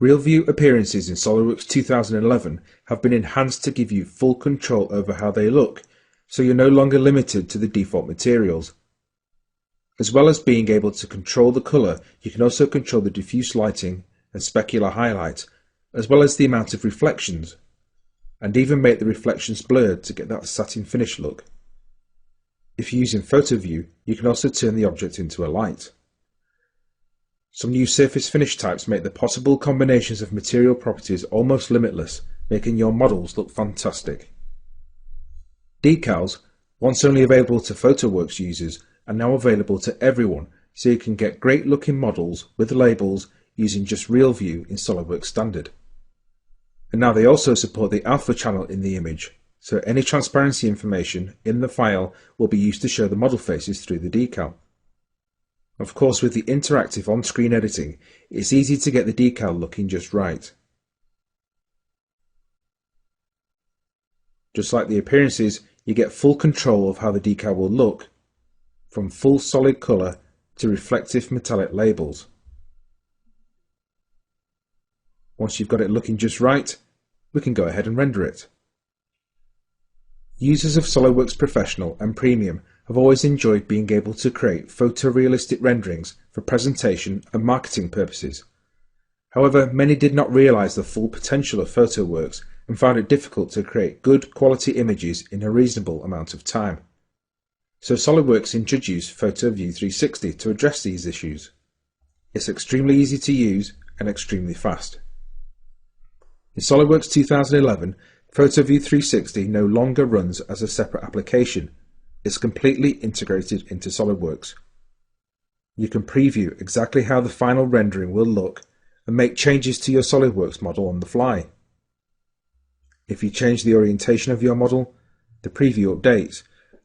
Real view appearances in Solidworks 2011 have been enhanced to give you full control over how they look, so you're no longer limited to the default materials. As well as being able to control the colour, you can also control the diffuse lighting and specular highlight, as well as the amount of reflections, and even make the reflections blurred to get that satin finish look. If you're using Photo View, you can also turn the object into a light. Some new surface finish types make the possible combinations of material properties almost limitless, making your models look fantastic. Decals, once only available to PhotoWorks users, are now available to everyone, so you can get great looking models with labels using just Real View in Solidworks Standard. And now they also support the alpha channel in the image, so any transparency information in the file will be used to show the model faces through the decal. Of course, with the interactive on-screen editing, it's easy to get the decal looking just right. Just like the appearances, you get full control of how the decal will look, from full solid colour to reflective metallic labels. Once you've got it looking just right, we can go ahead and render it. Users of SOLIDWORKS Professional and Premium have always enjoyed being able to create photorealistic renderings for presentation and marketing purposes. However, many did not realise the full potential of PhotoWorks and found it difficult to create good quality images in a reasonable amount of time. So SOLIDWORKS introduced Photo View 360 to address these issues. It's extremely easy to use and extremely fast. In SOLIDWORKS 2011, Photo View 360 no longer runs as a separate application. It's completely integrated into SOLIDWORKS. You can preview exactly how the final rendering will look and make changes to your SOLIDWORKS model on the fly. If you change the orientation of your model, the preview updates,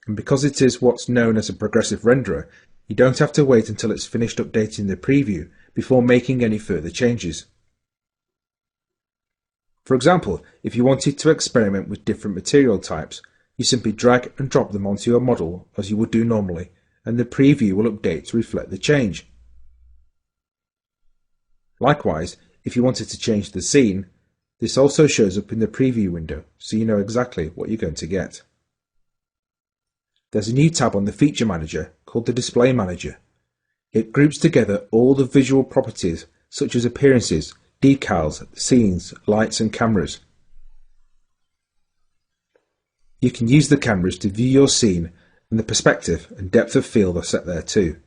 and because it is what's known as a progressive renderer, you don't have to wait until it's finished updating the preview before making any further changes. For example, if you wanted to experiment with different material types, you simply drag and drop them onto your model as you would do normally, and the preview will update to reflect the change. Likewise, if you wanted to change the scene, this also shows up in the preview window, so you know exactly what you're going to get. There's a new tab on the Feature Manager called the Display Manager. It groups together all the visual properties such as appearances, decals, scenes, lights and cameras. You can use the cameras to view your scene, and the perspective and depth of field are set there too.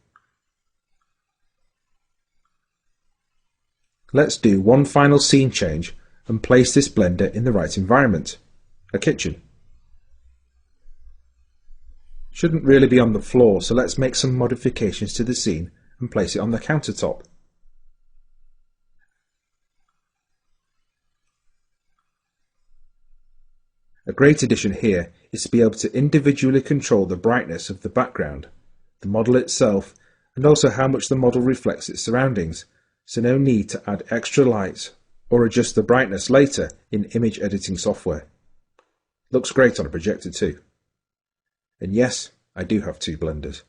Let's do one final scene change and place this blender in the right environment, a kitchen. Shouldn't really be on the floor, so let's make some modifications to the scene and place it on the countertop. A great addition here is to be able to individually control the brightness of the background, the model itself, and also how much the model reflects its surroundings, so no need to add extra lights or adjust the brightness later in image editing software. Looks great on a projector too. And yes, I do have two blenders.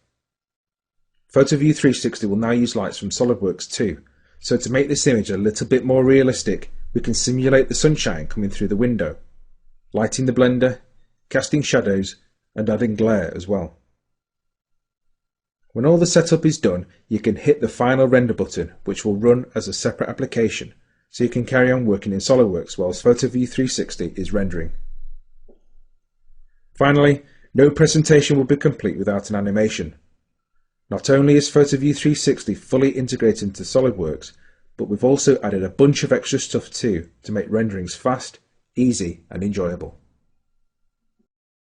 Photo View 360 will now use lights from SOLIDWORKS too, so to make this image a little bit more realistic, we can simulate the sunshine coming through the window, lighting the blender, casting shadows, and adding glare as well. When all the setup is done, you can hit the final render button, which will run as a separate application, so you can carry on working in SOLIDWORKS whilst Photo View 360 is rendering. Finally, no presentation will be complete without an animation. Not only is Photo View 360 fully integrated into SOLIDWORKS, but we've also added a bunch of extra stuff too to make renderings fast, easy and enjoyable.